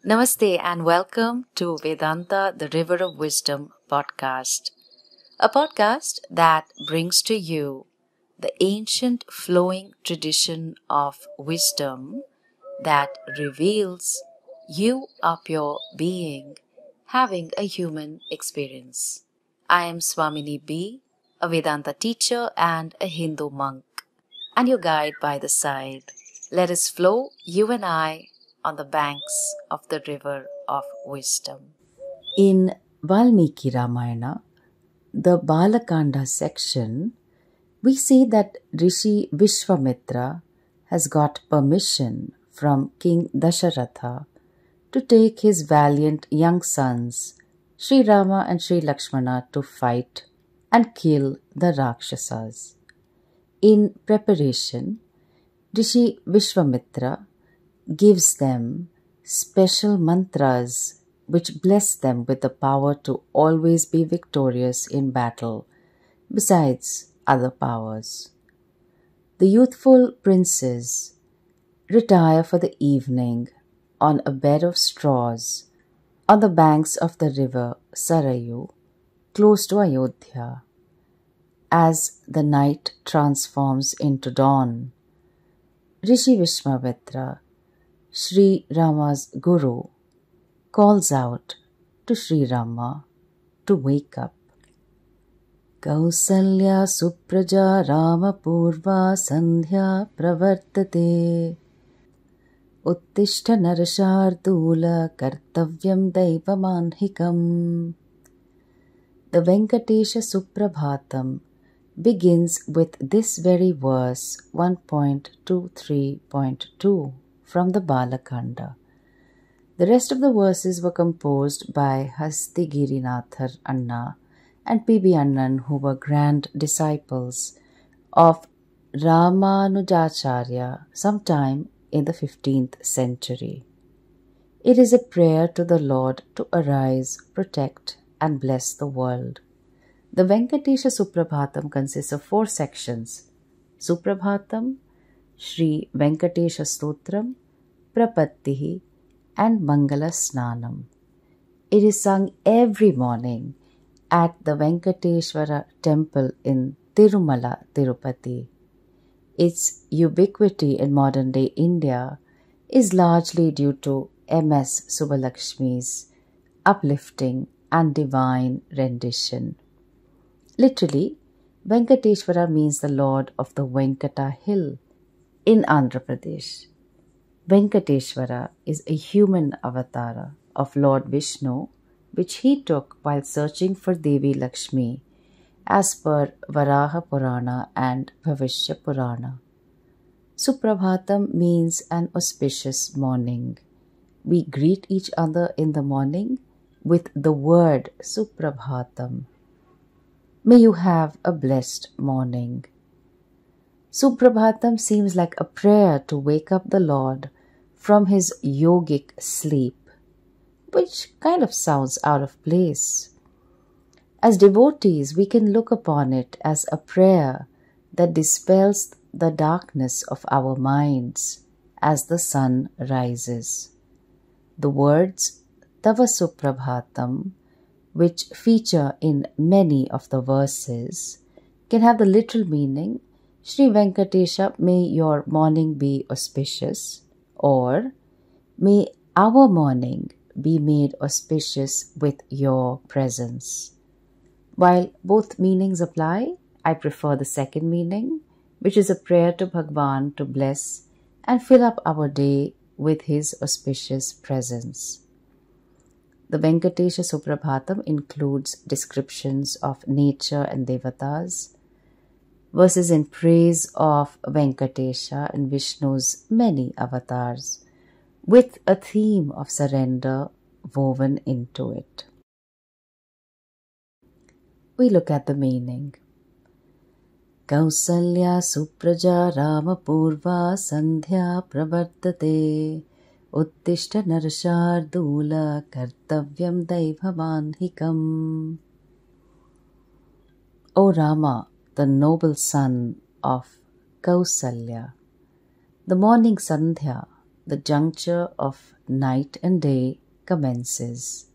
Namaste and welcome to Vedanta, the River of Wisdom podcast, a podcast that brings to you the ancient flowing tradition of wisdom that reveals you are pure being having a human experience. I am Swamini B, a Vedanta teacher and a Hindu monk, and your guide by the side. Let us flow, you and I, on the banks of the river of wisdom. In Valmiki Ramayana, the Balakanda section, we see that Rishi Vishwamitra has got permission from King Dasharatha to take his valiant young sons, Sri Rama and Sri Lakshmana, to fight and kill the Rakshasas. In preparation, Rishi Vishwamitra gives them special mantras which bless them with the power to always be victorious in battle, besides other powers. The youthful princes retire for the evening on a bed of straws on the banks of the river Sarayu, close to Ayodhya. As the night transforms into dawn, Rishi Vishwamitra, Sri Rama's guru, calls out to Sri Rama to wake up. Kausalya Supraja Rama Purva Sandhya Pravartate Uttishta Narashardula Kartavyam Daivamanhikam. The Venkatesha Suprabhatam begins with this very verse 1.23.2 from the Balakanda. The rest of the verses were composed by Hastigirinathar Anna and P.B. Annan, who were grand disciples of Ramanujacharya sometime in the 15th century. It is a prayer to the Lord to arise, protect, and bless the world. The Venkatesha Suprabhatam consists of 4 sections: Suprabhatam, Sri Venkatesha Stotram, Prapattihi, and Mangala Snanam. It is sung every morning at the Venkateshwara temple in Tirumala, Tirupati. Its ubiquity in modern-day India is largely due to MS Subbulakshmi's uplifting and divine rendition. Literally, Venkateshwara means the Lord of the Venkata hill in Andhra Pradesh. Venkateshwara is a human avataara of Lord Vishnu, which he took while searching for Devi Lakshmi, as per Varaha Purana and Bhavishya Purana. Suprabhatam means an auspicious morning. We greet each other in the morning with the word Suprabhatam. May you have a blessed morning. Suprabhatam seems like a prayer to wake up the Lord from his yogic sleep, which kind of sounds out of place. As devotees, we can look upon it as a prayer that dispels the darkness of our minds as the sun rises. The words Tava Suprabhatam, which feature in many of the verses, can have the literal meaning, Sri Venkatesha, may your morning be auspicious, or may our morning be made auspicious with your presence. While both meanings apply, I prefer the second meaning, which is a prayer to Bhagwan to bless and fill up our day with his auspicious presence. The Venkatesha Suprabhatam includes descriptions of nature and devatas, verses in praise of Venkatesha and Vishnu's many avatars, with a theme of surrender woven into it. We look at the meaning. Kausalya Supraja Rama Purva Sandhya Pravartate Uttishta Narashardula Kartavyam Daivamanhikam. O Rama, the noble son of Kausalya, the morning Sandhya the juncture of night and day commences.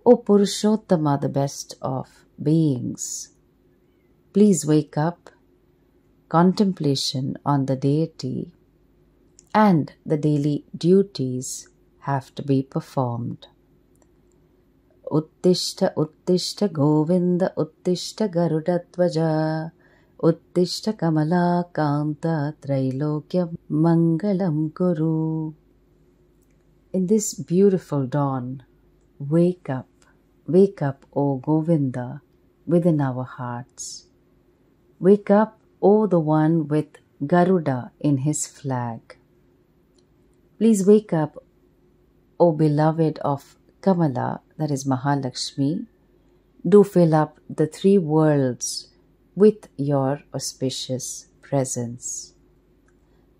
O Purushottama, the best of beings, please wake up. Contemplation on the deity and the daily duties have to be performed. Uttishta Uttishta Govinda Uttishta Garudatvaja Uttishta Kamala Kanta Trailokya Mangalam Kuru. In this beautiful dawn, wake up, O Govinda, within our hearts. Wake up, O the one with Garuda in his flag. Please wake up, O beloved of Kamala, that is Mahalakshmi. Do fill up the three worlds with your auspicious presence.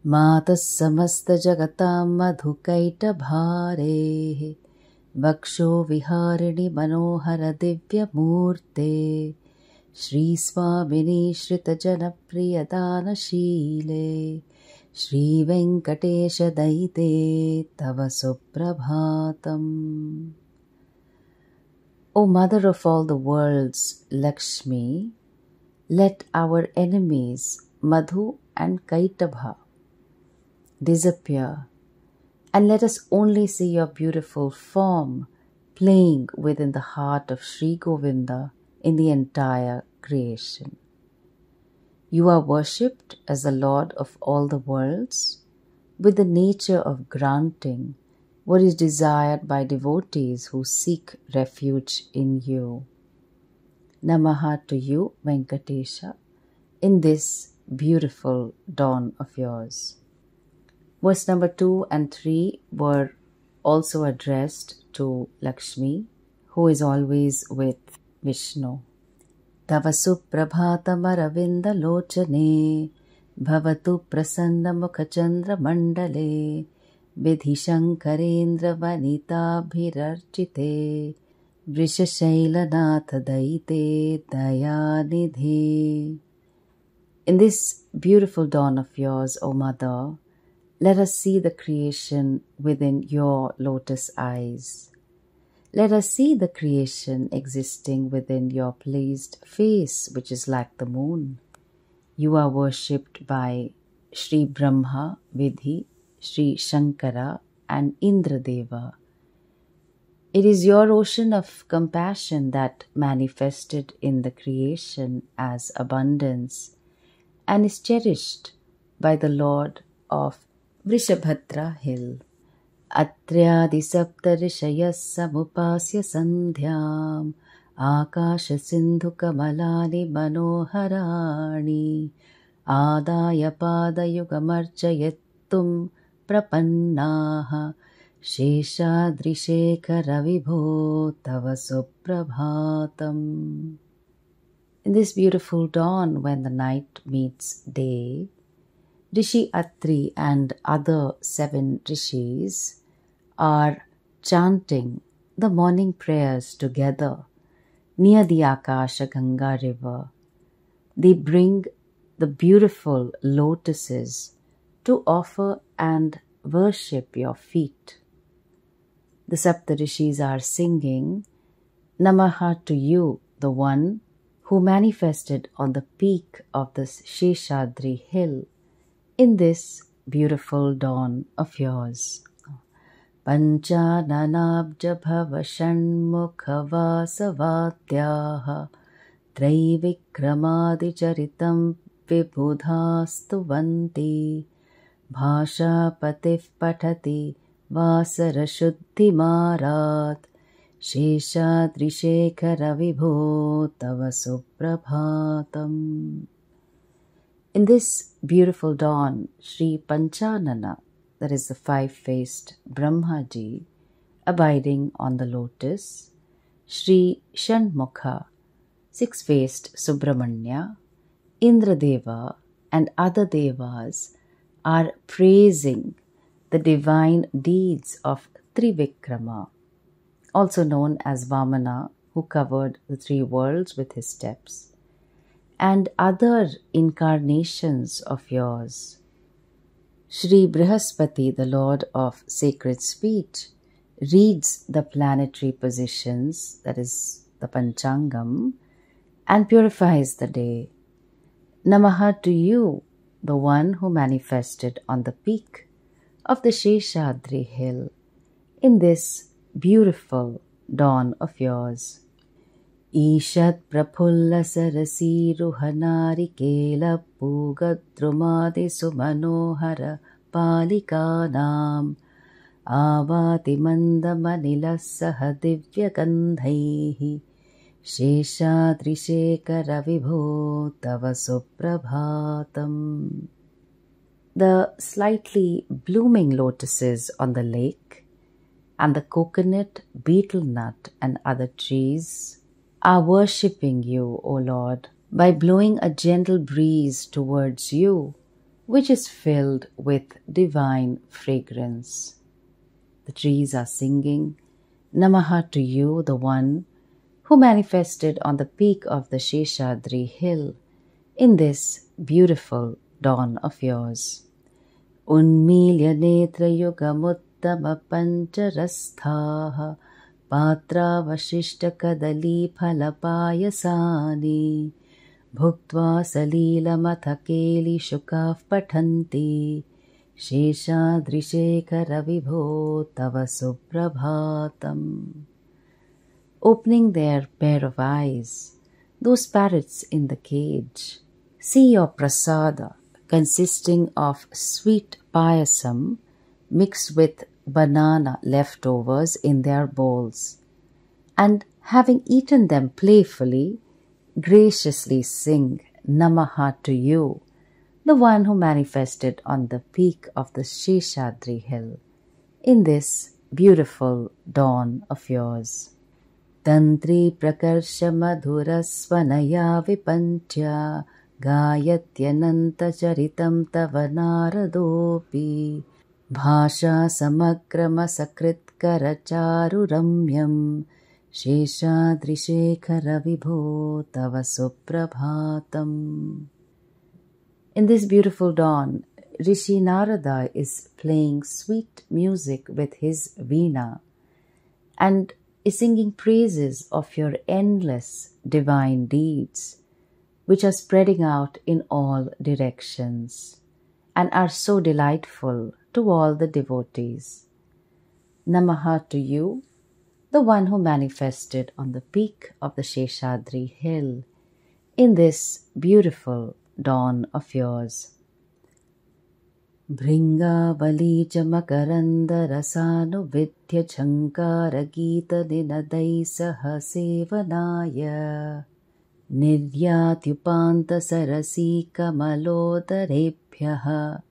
Matas samasta jagatam madhukaita bhare Vaksho viharini manohara divya murte Shri Swamini Shrita Jana Priyadana Shile Shri Venkatesha Daite Tava Suprabhatam. O Mother of all the worlds, Lakshmi, let our enemies Madhu and Kaitabha disappear, and let us only see your beautiful form playing within the heart of Sri Govinda in the entire creation. You are worshipped as the Lord of all the worlds, with the nature of granting what is desired by devotees who seek refuge in you. Namaha to you, Venkatesha, in this beautiful dawn of yours. Verse number 2 and 3 were also addressed to Lakshmi, who is always with Vishnu. Tava Suprabhatam Aravinda Lochane Bhavatu Prasanna Mukha Chandra Mandale Vidhi Shankarendra Vanita Bhirarchite Vrishashaila Natha Daite Dayanidhi. In this beautiful dawn of yours, O Mother, let us see the creation within your lotus eyes. Let us see the creation existing within your pleased face, which is like the moon. You are worshipped by Sri Brahma, Vidhi, Sri Shankara and Indradeva. It is your ocean of compassion that manifested in the creation as abundance and is cherished by the Lord of Vrishabhadra hill. Atriyadi saptarishayas samupasya sandhyam Akasha sindhu kamalani manoharani Adaya padayugamarchayettum prapannaha Sheshadrishekara vibho tava suprabhatam. In this beautiful dawn, when the night meets day, Rishi Atri and other 7 rishis are chanting the morning prayers together near the Akasha Ganga river. They bring the beautiful lotuses to offer and worship your feet. The Saptarishis are singing Namaha to you, the one who manifested on the peak of this Sheshadri hill in this beautiful dawn of yours. Panchananabja bhava shanmukha vasavadyaha Traivikramadi charitam vibudhastuvanti Bhasha patif patati vasara shuddhi marat Sheshadrishekara vibho tava suprabhatam. In this beautiful dawn, Sri Panchanana, that is the 5-faced Brahmaji, abiding on the lotus, Sri Shanmukha, 6-faced Subramanya, Indradeva and other devas are praising the divine deeds of Trivikrama, also known as Vamana, who covered the 3 worlds with his steps, and other incarnations of yours. Shri Brihaspati, the Lord of sacred speech, reads the planetary positions, that is the Panchangam, and purifies the day. Namaha to you, the one who manifested on the peak of the Sheshadri hill in this beautiful dawn of yours. Ishat prapulla sarasi ruhanari kela pugadrumadi sumanohara palikanam avati mandamanila saha divya gandhaihi Sheshadrishekara vibho tava suprabhatam. The slightly blooming lotuses on the lake and the coconut, betel nut and other trees are worshipping you, O Lord, by blowing a gentle breeze towards you, which is filled with divine fragrance. The trees are singing, Namaha to you, the one who manifested on the peak of the Sheshadri hill in this beautiful dawn of yours. Unmilya netra yugamuttama pancharasthaha patra vashishta kadali phalapayasani bhuktva salila mathakeli shukav pathanti Sheshadrishekara vibho tava suprabhatam. Opening their pair of eyes, those parrots in the cage see your prasada consisting of sweet payasam mixed with banana leftovers in their bowls, and having eaten them playfully, graciously sing Namaha to you, the one who manifested on the peak of the Sheshadri hill in this beautiful dawn of yours. Tantri prakarsha madhura svanaya vipanchya gayatyananta charitam tava naradopi bhasha samakrama sakritkara charu ramyam Sheshadrishekara vibho tava suprabhatam. In this beautiful dawn, Rishi Narada is playing sweet music with his veena and is singing praises of your endless divine deeds, which are spreading out in all directions and are so delightful to all the devotees. Namaha to you, the one who manifested on the peak of the Sheshadri hill in this beautiful dawn of yours. Bhringavalija makaranda rasanu vidya chankara gita ninadai saha sevanaya niryatyupanta sarasi kamalodarebhyaha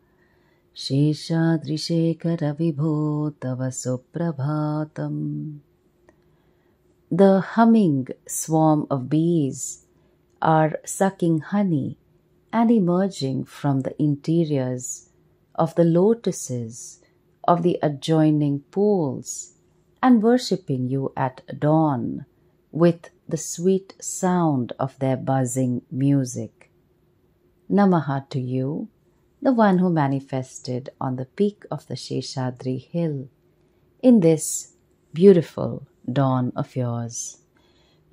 Sheshadrishekara vibho tava suprabhatam. The humming swarm of bees are sucking honey and emerging from the interiors of the lotuses of the adjoining pools and worshipping you at dawn with the sweet sound of their buzzing music. Namaha to you, the one who manifested on the peak of the Sheshadri hill in this beautiful dawn of yours.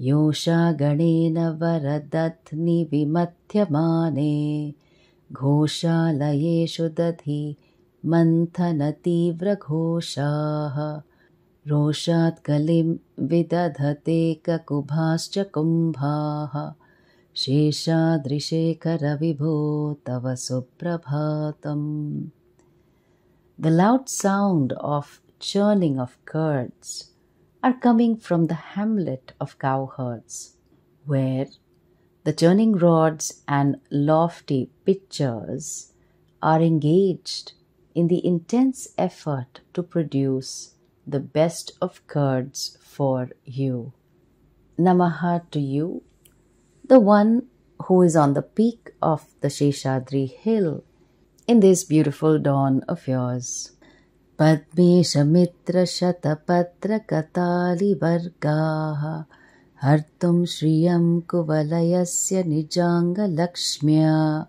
Yosha ganena varadatni vimathyamane Ghoshalayeshu dadhi manthana tivra ghoshaha Roshat kalim vidadhate kakubhascha kumbhaha Sheshadrishekara vibho tava suprabhatam. The loud sound of churning of curds are coming from the hamlet of cowherds, where the turning rods and lofty pitchers are engaged in the intense effort to produce the best of curds for you. Namaha to you, the one who is on the peak of the Sheshadri hill in this beautiful dawn of yours. Padmesha mitra shatapatra katali vargaha hartum shriyam kuvalayasya nijanga lakshmya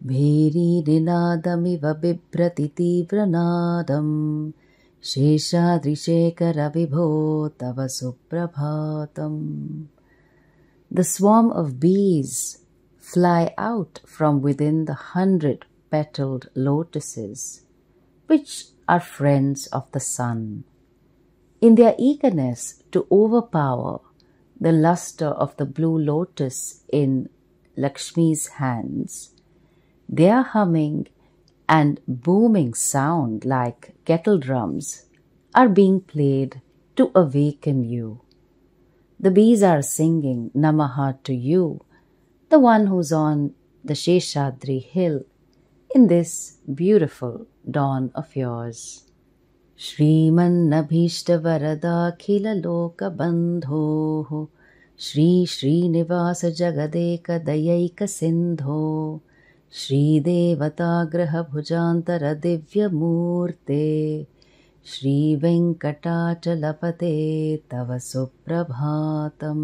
Bheri ninadamiva bibrati tivranadam Sheshadrishekara vibho tava suprabhatam. The swarm of bees fly out from within the 100-petaled lotuses, which are friends of the sun. In their eagerness to overpower the luster of the blue lotus in Lakshmi's hands, their humming and booming sound like kettle drums are being played to awaken you. The bees are singing Namaha to you, the one who's on the Sheshadri hill, in this beautiful dawn of yours. Shriman Nabhishta Varada Khila Loka Bandho Shri Srinivasa Jagadeka Dayaika Sindho Shri Devata Graha Bhujantara Divya Murte Shri Venkatachalapate Tava Suprabhatam.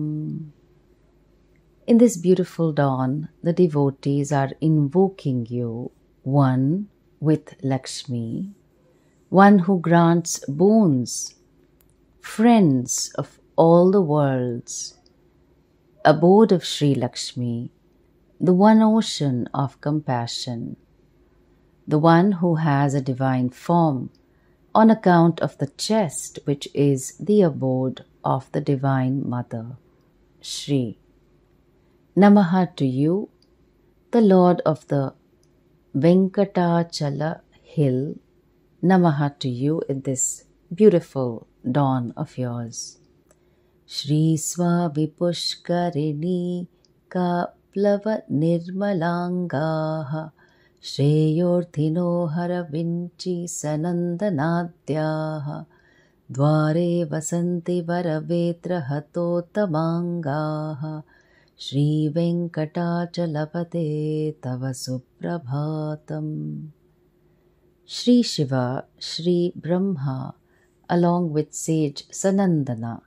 In this beautiful dawn, the devotees are invoking you, one with Lakshmi, one who grants boons, friends of all the worlds, abode of Sri Lakshmi, the one ocean of compassion, the one who has a divine form on account of the chest which is the abode of the Divine Mother, Shri. Namaha to you, the Lord of the Venkatachala hill. Namaha to you in this beautiful dawn of yours. Shri Swavipushkarini Kaplava Nirmalangaha Shreyorthino Haravinchi Sanandanadhyaha Dware Vasanti Varavetra Hatotamangaha Shri Venkatachalapate Tava Suprabhatam. Shri Shiva, Shri Brahma, along with sage Sanandana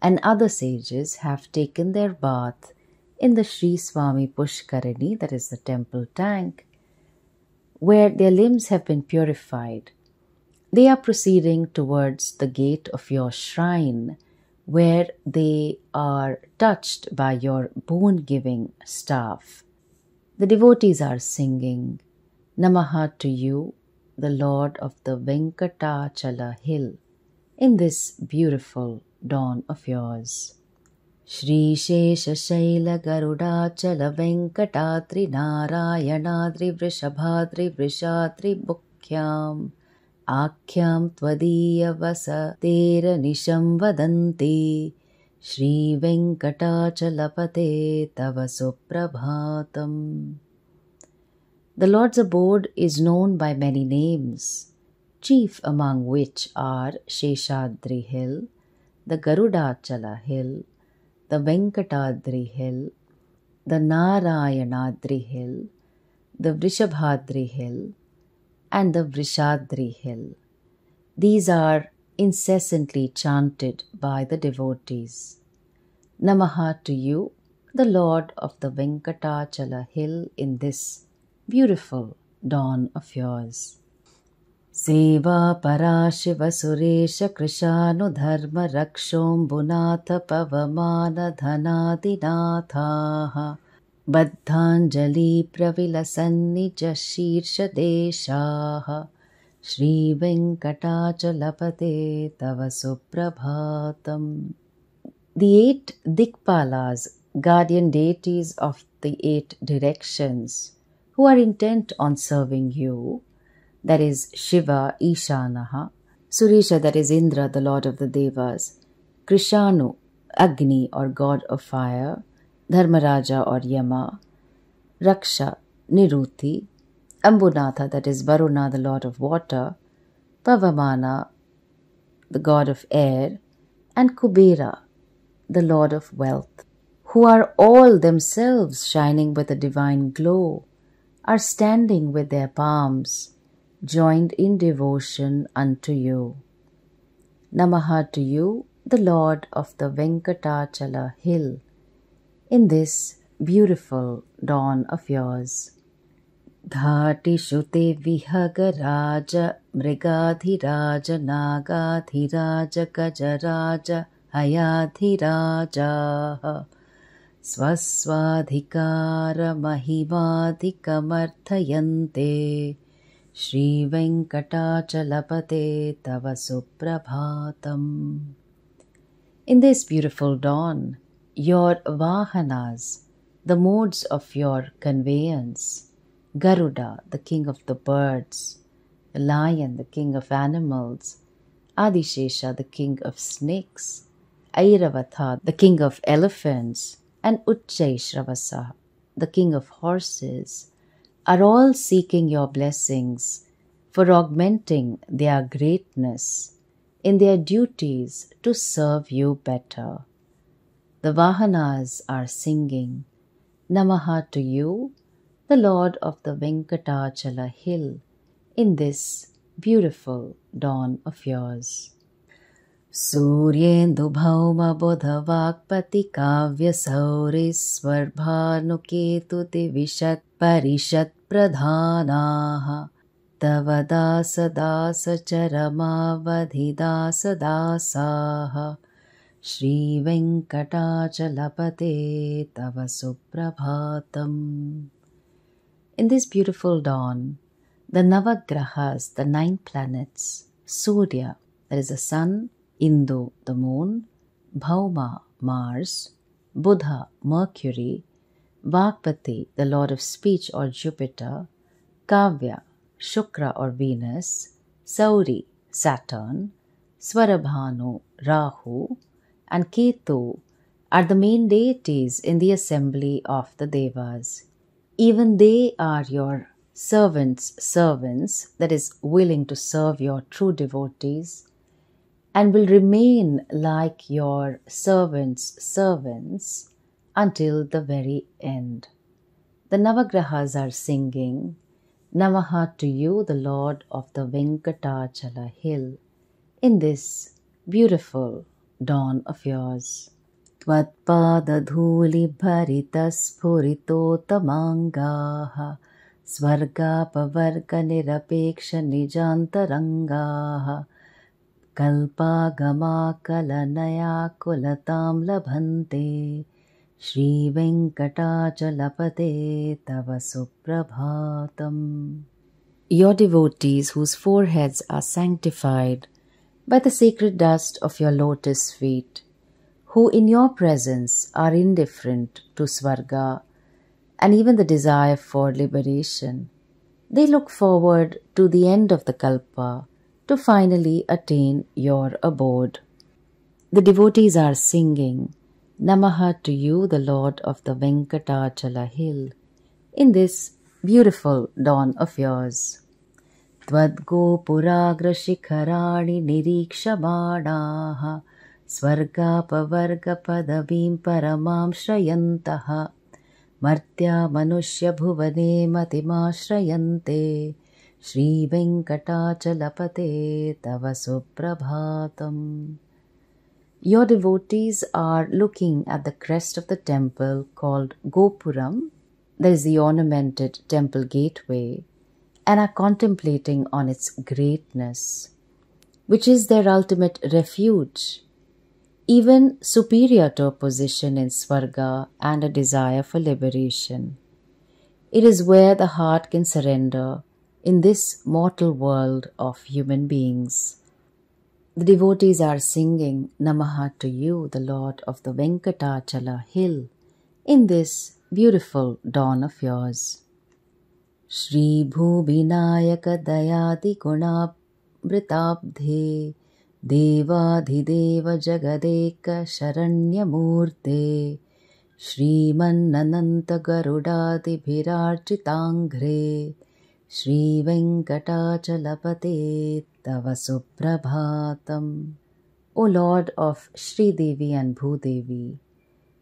and other sages have taken their bath in the Shri Swami Pushkarini, that is the temple tank, where their limbs have been purified. They are proceeding towards the gate of your shrine, where they are touched by your boon-giving staff. The devotees are singing Namaha to you, the Lord of the Venkatachala hill, in this beautiful dawn of yours. Shri Shesha Shaila Garudachala Venkatatri Narayanadri Vrishabhadri Vrishatri Bukhyam Akhyam Tvadiya Vasatera Nisham Vadanti Shri Venkatachalapate Tava Suprabhatam. The Lord's abode is known by many names, chief among which are Sheshadri hill, the Garudachala hill, the Venkatadri hill, the Narayanadri hill, the Vrishabhadri hill, and the Vrishadri hill. These are incessantly chanted by the devotees. Namaha to you, the Lord of the Venkatachala hill, in this beautiful dawn of yours. Seva Parashiva Suresha Krishanu Dharma Rakshombunatha Pavamana Dhanadinathaha Baddhanjali Pravilasannija Shirsha Deshaha Shri Venkatachalapate Tava Suprabhatam. The 8 Dikpalas, guardian deities of the 8 directions, who are intent on serving you, that is Shiva, Ishanaha, Suresha, that is Indra, the lord of the devas, Krishanu, Agni or god of fire, Dharmaraja or Yama, Raksha, Niruti, Ambunatha, that is Varuna, the lord of water, Pavamana, the god of air, and Kubera, the lord of wealth, who are all themselves shining with a divine glow, are standing with their palms joined in devotion unto you. Namaha to you, the Lord of the Venkatachala hill, in this beautiful dawn of yours. धाटिषु ते विहगराज मृगाधिराज नागाधिराज गजराज हयाधिराजाः स्वस्वाधिकारमहिमाधिकमर्थयन्ते श्रीवेङ्कटाचलपते तव सुप्रभातम्. In this beautiful dawn, your vahanas, the modes of your conveyance, Garuda, the king of the birds, the lion, the king of animals, Adishesha, the king of snakes, Airavata, the king of elephants, and Uchchaishravasa, the king of horses, are all seeking your blessings for augmenting their greatness in their duties to serve you better. The Vahanas are singing Namaha to you, the Lord of the Venkatachala hill, in this beautiful dawn of yours. Suryendu bhauma bodha vakpati kavya saurisvarbhanuketu divishat parishat pradhanaha tava dasa dasa charamavadhi dasa dasaha Shri Venkatachalapate tava suprabhatam. In this beautiful dawn, the Navagrahas, the 9 planets, Surya, that is the sun, Indu, the moon, Bhauma, Mars, Buddha, Mercury, Vakpati, the lord of speech or Jupiter, Kavya, Shukra or Venus, Sauri, Saturn, Swarabhanu, Rahu, and Ketu are the main deities in the assembly of the Devas. Even they are your servants, that is, willing to serve your true devotees, and will remain like your servants until the very end. The Navagrahas are singing Namaha to you, the Lord of the Venkatachala hill, in this beautiful dawn of yours. Tvatpadadhuli bharitashpuritotamangaha Svargapavarga nirapeksha nijantarangaha Kalpagama kalanaya kulatam labhante Shri Venkatachalapate tava suprabhatam. Your devotees whose foreheads are sanctified by the sacred dust of your lotus feet, who in your presence are indifferent to Svarga and even the desire for liberation, they look forward to the end of the Kalpa to finally attain your abode. The devotees are singing Namaha to you, the Lord of the Venkatachala hill, in this beautiful dawn of yours. Tvadgopuragrashikharani nirikshamanaha Svargapavargapadavim paramam shrayantaha Martya manushya bhuvane matimashrayante Shri Venkatachalapate tava suprabhatam. Your devotees are looking at the crest of the temple called Gopuram, that is the ornamented temple gateway, and are contemplating on its greatness, which is their ultimate refuge, even superior to a position in Svarga and a desire for liberation. It is where the heart can surrender in this mortal world of human beings. The devotees are singing Namaha to you, the Lord of the Venkatachala hill, in this beautiful dawn of yours. Shri Bhuvinayaka Dayadi Gunabhritabdhe Devadhideva Jagadeka Sharanyamurte Shrimanananta Garudadi Bhirarchitangre Shri Venkatachalapate tava suprabhatam. O Lord of Shri Devi and Bhudevi,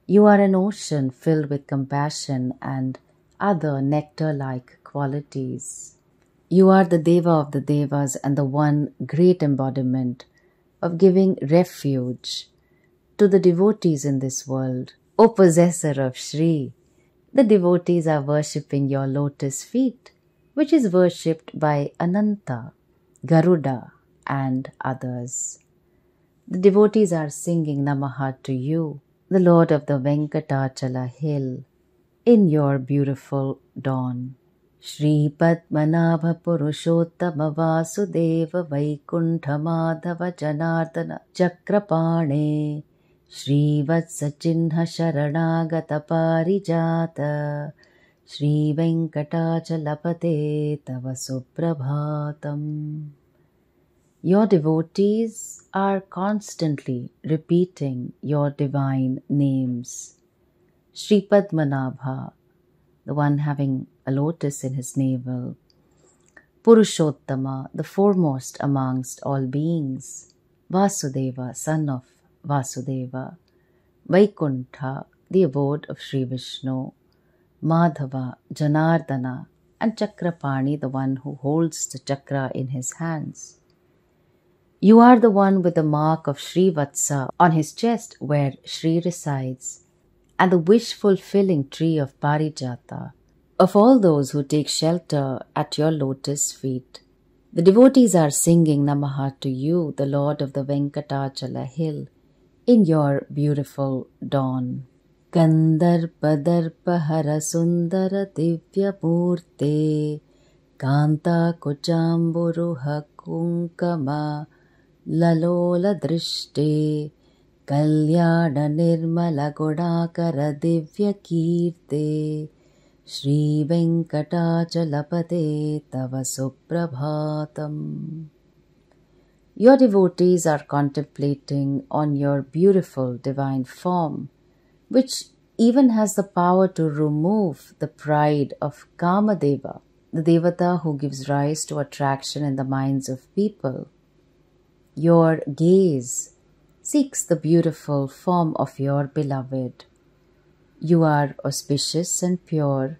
you are an ocean filled with compassion and other nectar-like qualities. You are the Deva of the Devas and the one great embodiment of giving refuge to the devotees in this world. O possessor of Shri, the devotees are worshipping your lotus feet which is worshipped by Ananta, Garuda, and others. The devotees are singing Namaha to you, the Lord of the Venkatachala hill, in your beautiful dawn. Shri Padmanabha Purushottama Vasudeva Vaikuntha Madhava Janardana Chakrapane Shri Vatsachinha Sharanagata Parijata Shri Venkatachalapate Tava Suprabhatam. Your devotees are constantly repeating your divine names. Shri Padmanabha, the one having a lotus in his navel. Purushottama, the foremost amongst all beings. Vasudeva, son of Vasudeva. Vaikuntha, the abode of Sri Vishnu. Madhava, Janardana, and Chakrapani, the one who holds the chakra in his hands. You are the one with the mark of Sri Vatsa on his chest where Sri resides, and the wish-fulfilling tree of Parijata, of all those who take shelter at your lotus feet. The devotees are singing Namaha to you, the Lord of the Venkatachala hill, in your beautiful dawn. Kandarpa hara sundara divya murte, Kanta kuchamburuha kunkama, Lalola drishte, Kalyana nirmala godakara divya kirte, Shri Venkatachalapate Tava Suprabhatam. Your devotees are contemplating on your beautiful divine form, which even has the power to remove the pride of Kamadeva, the devata who gives rise to attraction in the minds of people. Your gaze seeks the beautiful form of your beloved. You are auspicious and pure,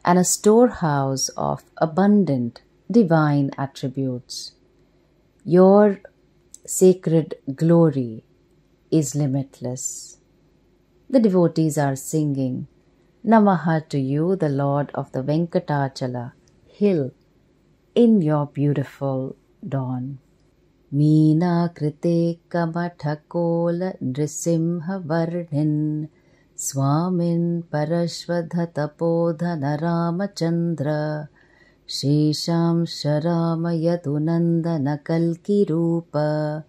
and a storehouse of abundant divine attributes. Your sacred glory is limitless. The devotees are singing Namaha to you, the Lord of the Venkatachala hill, in your beautiful dawn. Meena krite kamathakola nrisimha varnin Swamin parashvadhatapodhana Ramachandra Shesham Sharama Yadunandana Kalkirupa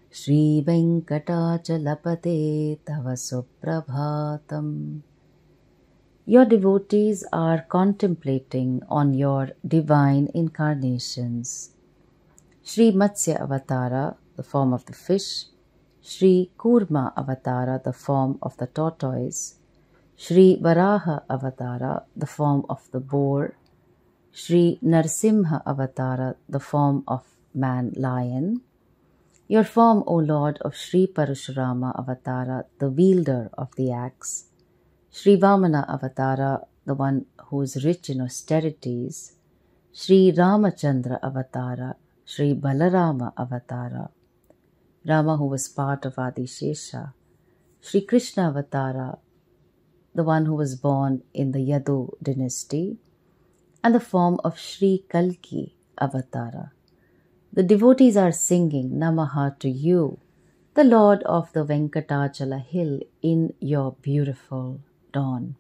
Shri Venkatachalapate Tava Suprabhatam. Your devotees are contemplating on your divine incarnations. Shri Matsya Avatara, the form of the fish, Shri Kurma Avatara, the form of the tortoise, Shri Varaha Avatara, the form of the boar, Shri Narsimha Avatara, the form of man-lion. Your form, O Lord of Shri Parashurama Avatara, the wielder of the axe, Shri Vamana Avatara, the one who is rich in austerities, Shri Ramachandra Avatara, Shri Balarama Avatara, Rama who was part of Adishesha, Shri Krishna Avatara, the one who was born in the Yadu dynasty, and the form of Shri Kalki Avatara. The devotees are singing Namaha to you, the Lord of the Venkatachala hill, in your beautiful dawn.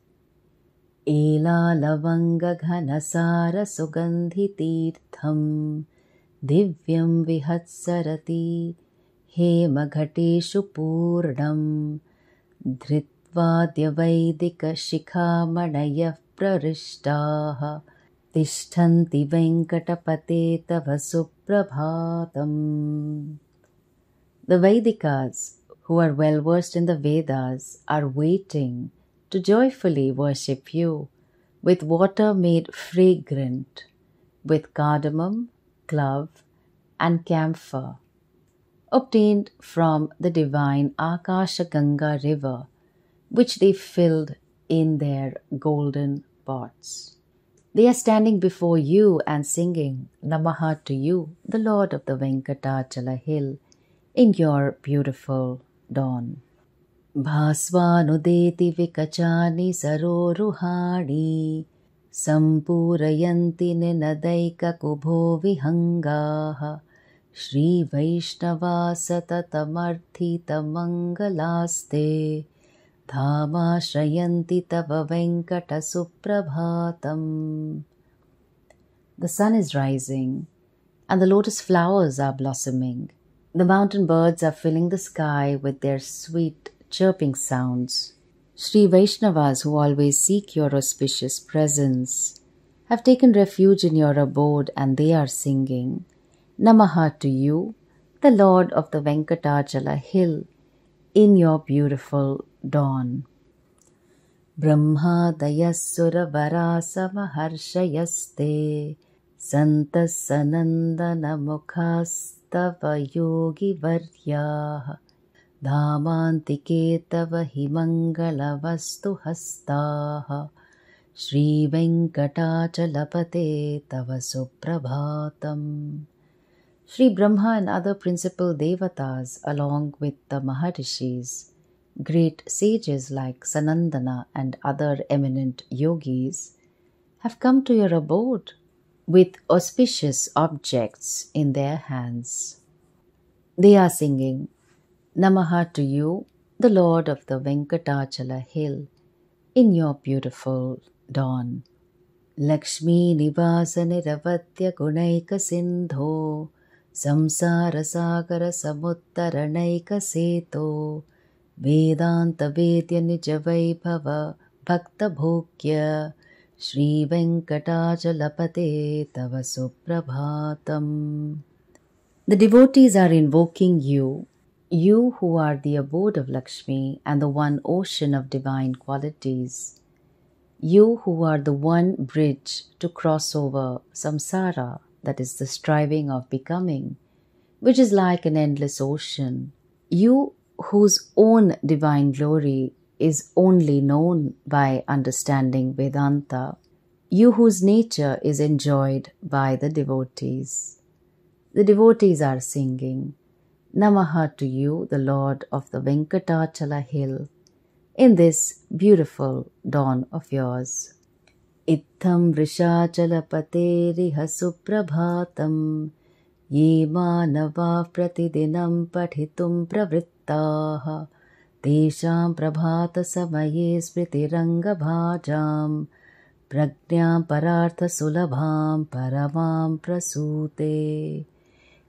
Ela lavanga ghanasara sugandhi tirtham Divyam vihatsarati hemaghateshu purnam Dhritvadya shikhamanayah prarishtaha Tishtanti Venkatapate Tava Suprabhatam. The Vedikas, who are well versed in the Vedas, are waiting to joyfully worship you with water made fragrant with cardamom, clove, and camphor, obtained from the divine Akasha Ganga river, which they filled in their golden pots. They are standing before you and singing Namaha to you, the Lord of the Venkatachala hill, in your beautiful dawn. Bhasvanudeti vikachani saroruhani Sampurayanti ninadaikakubho vihangaha Shri-Vaishnava satatamarthita-mangalaste Dhama-shrayanti tava Venkatesha Suprabhatam. The sun is rising and the lotus flowers are blossoming. The mountain birds are filling the sky with their sweet chirping sounds. Shri Vaishnavas who always seek your auspicious presence have taken refuge in your abode and they are singing Namaha to you, the Lord of the Venkatachala hill, in your beautiful dawn. Brahmadayasura varasa maharshayaste santas sanandana mukhastava yogi varyaha Dhāmāntike tava himangala vastu hastaha Shri Venkatachalapate tava suprabhatam. Shri Brahma and other principal devatas along with the Maharishis, great sages like Sanandana and other eminent yogis have come to your abode with auspicious objects in their hands. They are singing Namaha to you, the Lord of the Venkatachala hill, in your beautiful dawn. Lakshmi Nivasa Niravatya Gunaika Sindho Samsara Sagara Samuttaranika Seto Vedanta Vedya Nija Vaibhava Bhakta Bhokya Shri Venkatachalapate Tava Suprabhatam. The devotees are invoking you, you who are the abode of Lakshmi and the one ocean of divine qualities, you who are the one bridge to cross over samsara, that is the striving of becoming, which is like an endless ocean, you whose own divine glory is only known by understanding Vedanta, you whose nature is enjoyed by the devotees. The devotees are singing Namaha to you, the Lord of the Venkatachala hill, in this beautiful dawn of yours. Ittham vrishachalapateri suprabhatam ye manava pratidinam pathitum pravrittaha tesham prabhata samaye smritiranga bhajam prajñam parartha sulabham paramam prasute.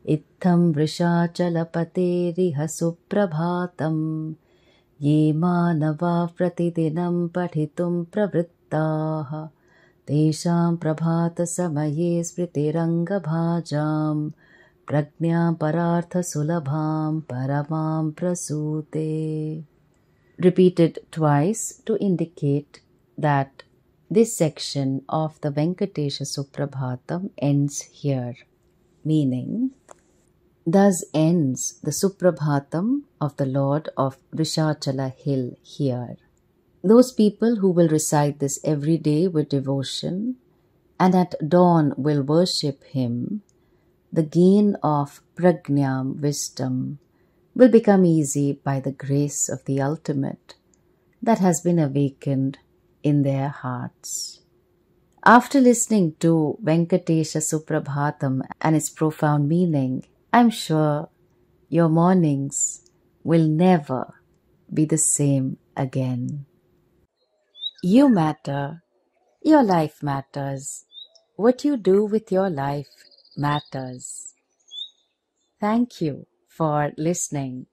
Ittham vrishachalapateri suprabhatam ye manava pratidinam pathitum pravrittaha tesham prabhata samaye smritiranga bhajam prajñam parartha sulabham paramam prasute. Repeated twice to indicate that this section of the Venkatesha Suprabhatam ends here, meaning thus ends the Suprabhatam of the Lord of Vrishachala hill here. Those people who will recite this every day with devotion and at dawn will worship him, the gain of prajñam, wisdom, will become easy by the grace of the ultimate that has been awakened in their hearts. After listening to Venkatesha Suprabhatam and its profound meaning, I'm sure your mornings will never be the same again. You matter. Your life matters. What you do with your life matters. Thank you for listening.